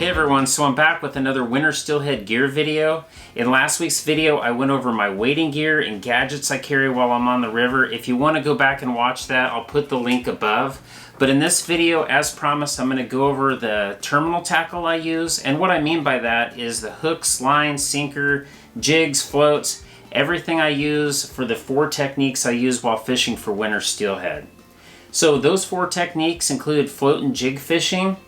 Hey everyone, so I'm back with another winter steelhead gear video. In last week's video I went over my wading gear and gadgets I carry while I'm on the river. If you want to go back and watch that, I'll put the link above. But in this video, as promised, I'm going to go over the terminal tackle I use. And what I mean by that is the hooks, lines, sinker, jigs, floats, everything I use for the 4 techniques I use while fishing for winter steelhead. So those 4 techniques include float and jig fishing,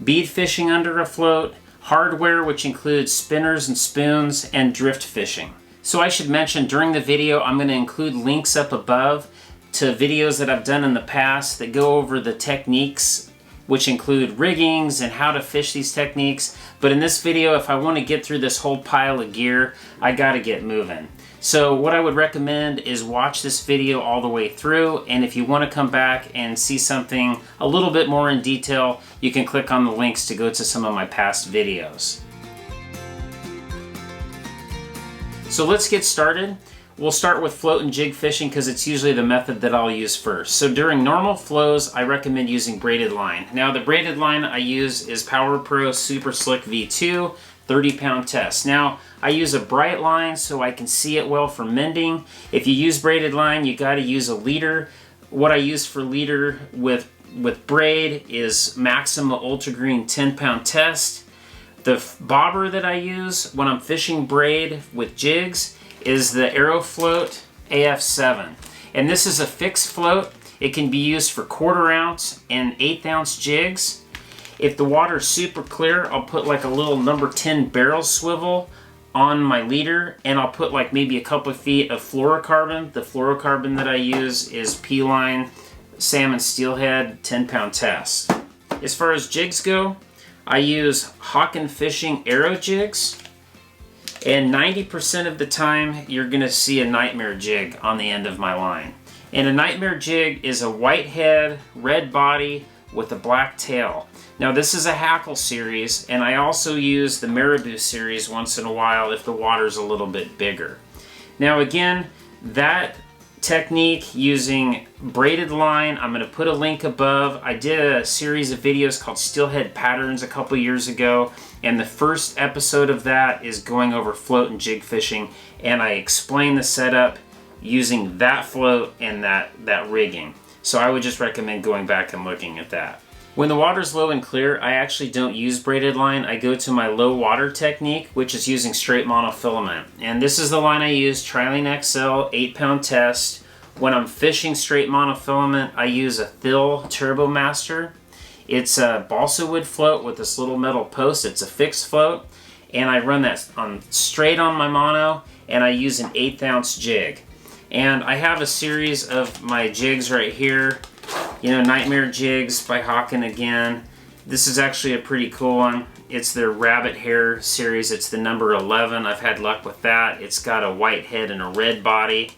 bead fishing under a float, hardware which includes spinners and spoons, and drift fishing. So I should mention during the video I'm going to include links up above to videos that I've done in the past that go over the techniques, which include riggings and how to fish these techniques. But in this video, if I want to get through this whole pile of gear, I gotta get moving. So what I would recommend is watch this video all the way through, and if you want to come back and see something a little bit more in detail, you can click on the links to go to some of my past videos. So let's get started. We'll start with float and jig fishing because it's usually the method that I'll use first. So during normal flows, I recommend using braided line. Now the braided line I use is Power Pro Super Slick V2 30-pound test. Now I use a bright line so I can see it well for mending. If you use braided line, you got to use a leader. What I use for leader with braid is MAXIMA ULTRAGREEN 10-pound test. The bobber that I use when I'm fishing braid with jigs is the Aerofloat AF7. And this is a fixed float. It can be used for 1/4 ounce and 1/8 ounce jigs. If the water's super clear, I'll put like a little number 10 barrel swivel on my leader, and I'll put like maybe a couple of feet of fluorocarbon. The fluorocarbon that I use is P-Line Salmon Steelhead 10-pound test. As far as jigs go, I use HAWKEN Fishing AEROJIGS, and 90% of the time you're gonna see a nightmare jig on the end of my line. And a nightmare jig is a white head, red body with a black tail. Now this is a HACKLE series, and I also use the Marabou series once in a while if the water's a little bit bigger. Now again, that technique using braided line, I'm going to put a link above. I did a series of videos called Steelhead Patterns a couple years ago, and the first episode of that is going over float and jig fishing, and I explain the setup using that float and that rigging. So I would just recommend going back and looking at that. When the water's low and clear, I actually don't use braided line. I go to my low water technique, which is using straight monofilament. And this is the line I use, TRILENE XL 8-pound test. When I'm fishing straight monofilament, I use a Thill Turbomaster. It's a balsa wood float with this little metal post. It's a fixed float. And I run that straight on my mono, and I use an 1/8 ounce jig. And I have a series of my jigs right here. You know, Nightmare Jigs by HAWKEN again. This is actually a pretty cool one. It's their Rabbit Hair series. It's the number 11. I've had luck with that. It's got a white head and a red body.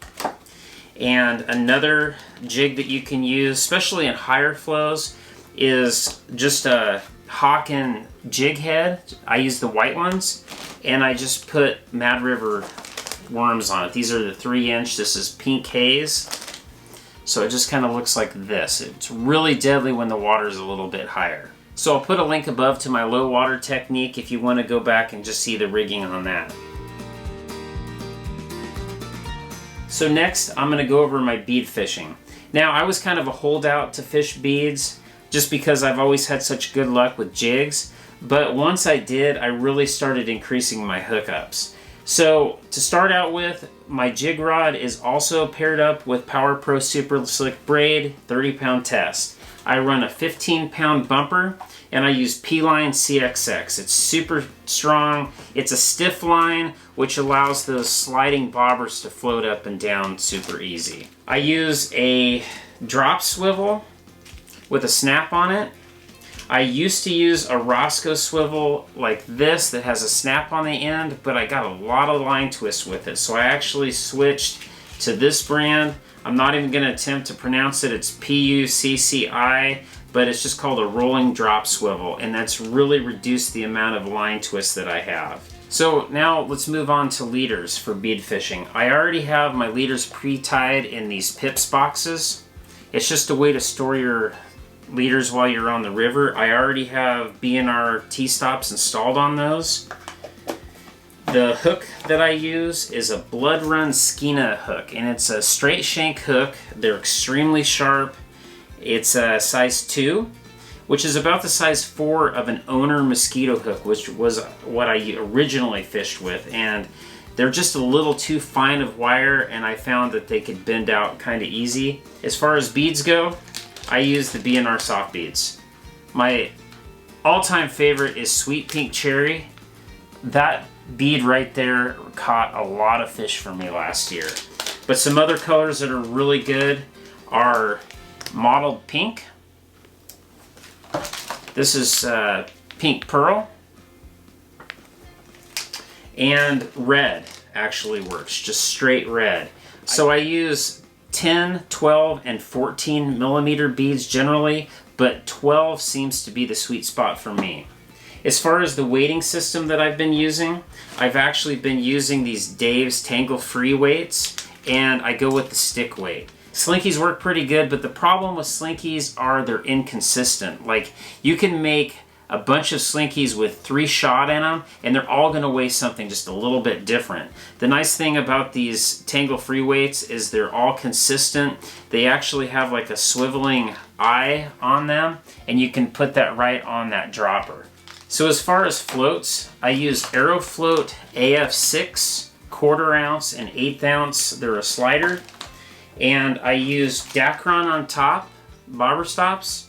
And another jig that you can use, especially in higher flows, is just a HAWKEN jig head. I use the white ones, and I just put Mad River worms on it. These are the 3-inch. This is pink haze. So it just kind of looks like this. It's really deadly when the water is a little bit higher. So I'll put a link above to my low water technique if you want to go back and just see the rigging on that. So next I'm going to go over my bead fishing. Now I was kind of a holdout to fish beads just because I've always had such good luck with jigs. But once I did, I really started increasing my hookups. So to start out with, my jig rod is also paired up with Power Pro Super Slick Braid 30-pound test. I run a 15-pound bumper, and I use P-Line CXX. It's super strong. It's a stiff line, which allows those sliding bobbers to float up and down super easy. I use a drop swivel with a snap on it. I used to use a Roscoe swivel like this that has a snap on the end, but I got a lot of line twists with it, so I actually switched to this brand. I'm not even going to attempt to pronounce it. It's PUCCI, but it's just called a rolling drop swivel, and that's really reduced the amount of line twists that I have. So now let's move on to leaders for bead fishing. I already have my leaders pre-tied in these pips boxes. It's just a way to store your leaders while you're on the river. I already have B&R T-stops installed on those. The hook that I use is a Bloodrun Skeena hook, and it's a straight shank hook. They're extremely sharp. It's a size 2, which is about the size 4 of an owner mosquito hook, which was what I originally fished with, and they're just a little too fine of wire, and I found that they could bend out kind of easy. As far as beads go, I use the B&R soft beads. My all-time favorite is Sweet Pink Cherry. That bead right there caught a lot of fish for me last year. But some other colors that are really good are Mottled Pink. This is Pink Pearl. And red actually works, just straight red. So I use 10, 12, and 14 millimeter beads generally, but 12 seems to be the sweet spot for me. As far as the weighting system that I've been using, I've actually been using these Dave's Tangle Free weights, and I go with the stick weight. Slinkies work pretty good, but the problem with Slinkies are they're inconsistent. Like, you can make a bunch of Slinkies with 3 shot in them, and they're all going to weigh something just a little bit different. The nice thing about these Tangle Free weights is they're all consistent. They actually have like a swiveling eye on them, and you can put that right on that dropper. So as far as floats, I use Aerofloat AF6, 1/4 ounce and 1/8 ounce. They're a slider. And I use DACRON on top, bobber stops,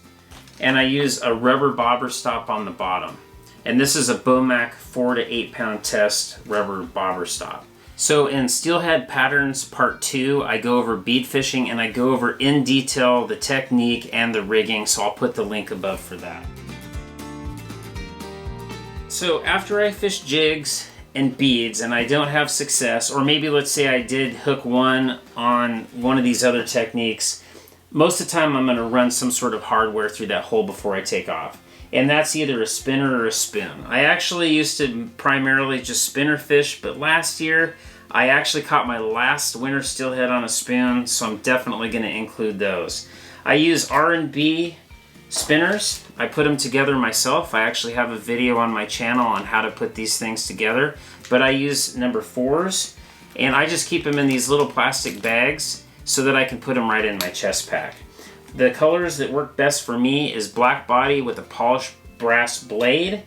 and I use a rubber bobber stop on the bottom. And this is a BEAU-MAC 4 to 8 pound test rubber bobber stop. So in Steelhead Patterns Part 2, I go over bead fishing, and I go over in detail the technique and the rigging, so I'll put the link above for that. So after I fish jigs and beads and I don't have success, or maybe let's say I did hook one on one of these other techniques, most of the time I'm going to run some sort of hardware through that hole before I take off. And that's either a spinner or a spoon. I actually used to primarily just spinner fish, but last year I actually caught my last winter steelhead on a spoon, so I'm definitely going to include those. I use R&B Spinners. I put them together myself. I actually have a video on my channel on how to put these things together, but I use number 4s, and I just keep them in these little plastic bags so that I can put them right in my chest pack. The colors that work best for me is black body with a polished brass blade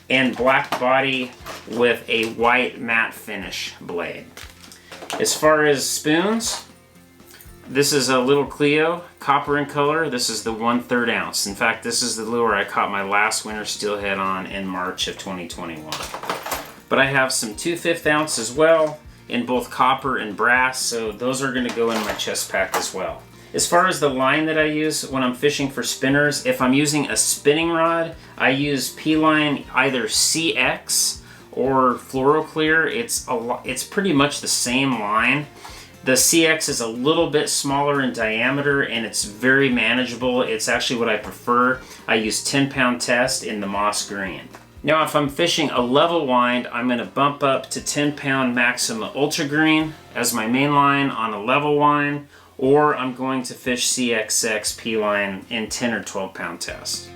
and black body with a white matte finish blade. As far as spoons, this is a little Cleo, copper in color. This is the 1/3 ounce. In fact, this is the lure I caught my last winter steelhead on in March of 2021. But I have some 2/5 ounce as well in both copper and brass, so those are going to go in my chest pack as well. As far as the line that I use when I'm fishing for spinners, if I'm using a spinning rod, I use P-line either CX or FluoroClear. It's pretty much the same line. The CX is a little bit smaller in diameter, and it's very manageable. It's actually what I prefer. I use 10-pound test in the moss green. Now if I'm fishing a level wind, I'm going to bump up to 10-pound MAXIMA ULTRAGREEN as my main line on a level wind, or I'm going to fish CXX P-line in 10 or 12-pound test.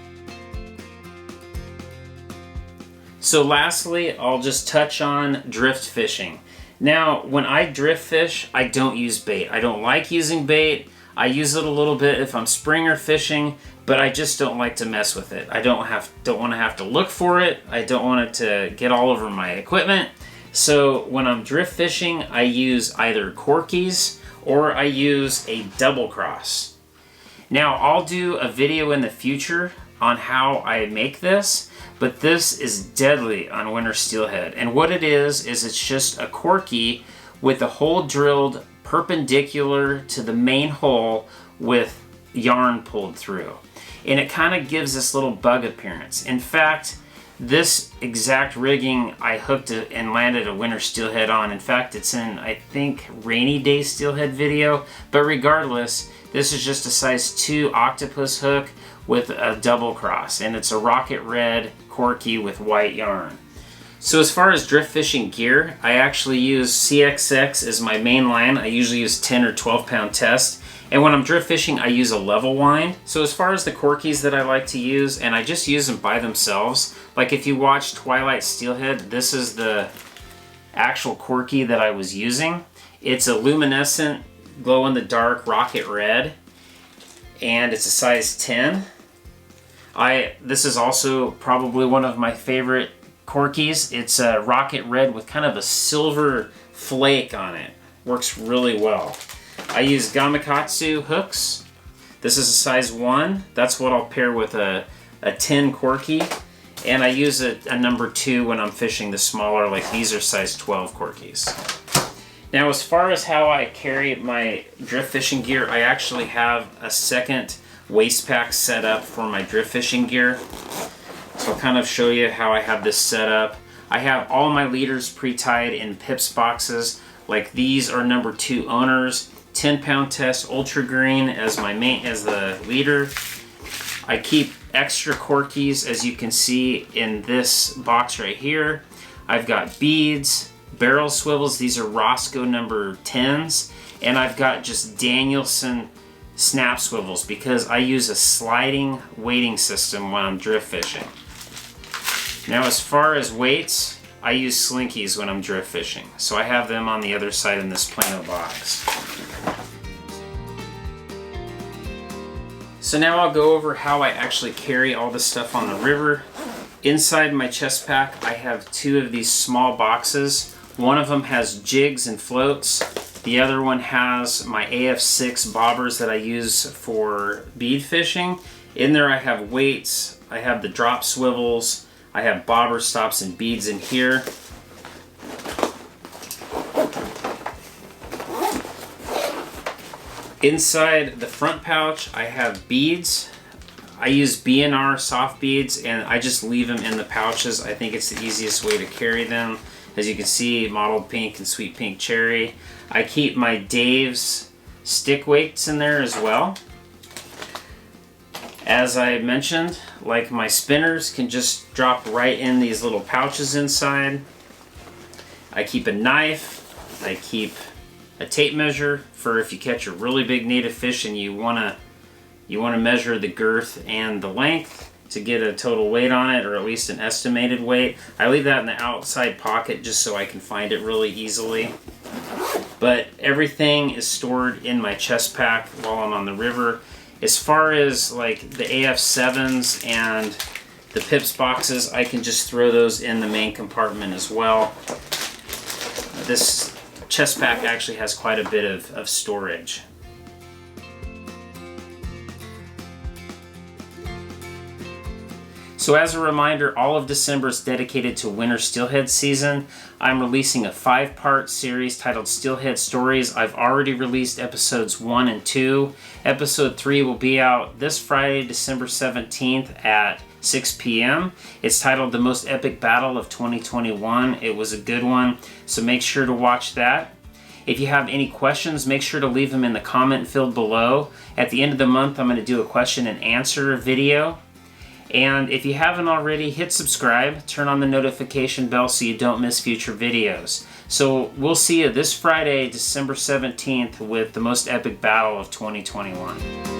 So lastly, I'll just touch on drift fishing. Now, when I drift fish, I don't use bait. I don't like using bait. I use it a little bit if I'm springer fishing, but I just don't like to mess with it. I don't want to have to look for it. I don't want it to get all over my equipment. So when I'm drift fishing, I use either CORKIES or I use a DOUBLECROSS. Now, I'll do a video in the future on how I make this, but this is deadly on winter steelhead. And what it is it's just a corky with a hole drilled perpendicular to the main hole with yarn pulled through. And it kind of gives this little bug appearance. In fact, this exact rigging I hooked and landed a winter steelhead on. In fact, it's in, I think, Rainy Day Steelhead video. But regardless, this is just a size 2 octopus hook with a double cross, and it's a rocket red corky with white yarn. So as far as drift fishing gear, I actually use CXX as my main line. I usually use 10 or 12 pound test. And when I'm drift fishing, I use a level wind. So as far as the corkies that I like to use, and I just use them by themselves. Like if you watch Twilight Steelhead, this is the actual corky that I was using. It's a luminescent, glow-in-the-dark rocket red, and it's a size 10. This is also probably one of my favorite corkies. It's a rocket red with kind of a silver flake on it. Works really well. I use Gamakatsu hooks. This is a size 1. That's what I'll pair with a 10 corky. And I use a number 2 when I'm fishing the smaller, like these are size 12 corkies. Now as far as how I carry my drift fishing gear, I actually have a second waist pack set up for my drift fishing gear. So I'll kind of show you how I have this set up. I have all my leaders pre-tied in pips boxes. Like these are number 2 owners. 10 pound test ultra green as the leader. I keep extra corkies, as you can see in this box right here. I've got beads, barrel swivels. These are Roscoe number 10s. And I've got just Danielson snap swivels because I use a sliding weighting system when I'm drift fishing. Now as far as weights, I use Slinkies when I'm drift fishing. So I have them on the other side in this Plano box. So now I'll go over how I actually carry all this stuff on the river. Inside my chest pack, I have 2 of these small boxes. One of them has jigs and floats. The other one has my AF6 bobbers that I use for bead fishing. In there I have weights, I have the drop swivels, I have bobber stops and beads in here. Inside the front pouch, I have beads. I use B&R soft beads and I just leave them in the pouches. I think it's the easiest way to carry them. As you can see, mottled pink and sweet pink cherry. I keep my Dave's stick weights in there as well. As I mentioned, like my spinners can just drop right in these little pouches inside. I keep a knife. I keep a tape measure for if you catch a really big native fish and you want to measure the girth and the length to get a total weight on it, or at least an estimated weight. I leave that in the outside pocket just so I can find it really easily. But everything is stored in my chest pack while I'm on the river. As far as like the AF7s and the pips boxes, I can just throw those in the main compartment as well. This chest pack actually has quite a bit of storage. So as a reminder, all of December is dedicated to winter steelhead season. I'm releasing a 5-part series titled Steelhead Stories. I've already released episodes 1 and 2. Episode 3 will be out this Friday, December 17th at 6 p.m. It's titled The Most Epic Battle of 2021. It was a good one, so make sure to watch that. If you have any questions, make sure to leave them in the comment field below. At the end of the month, I'm going to do a question and answer video. And if you haven't already, hit subscribe, turn on the notification bell so you don't miss future videos. So we'll see you this Friday, December 17th with the most epic battle of 2021.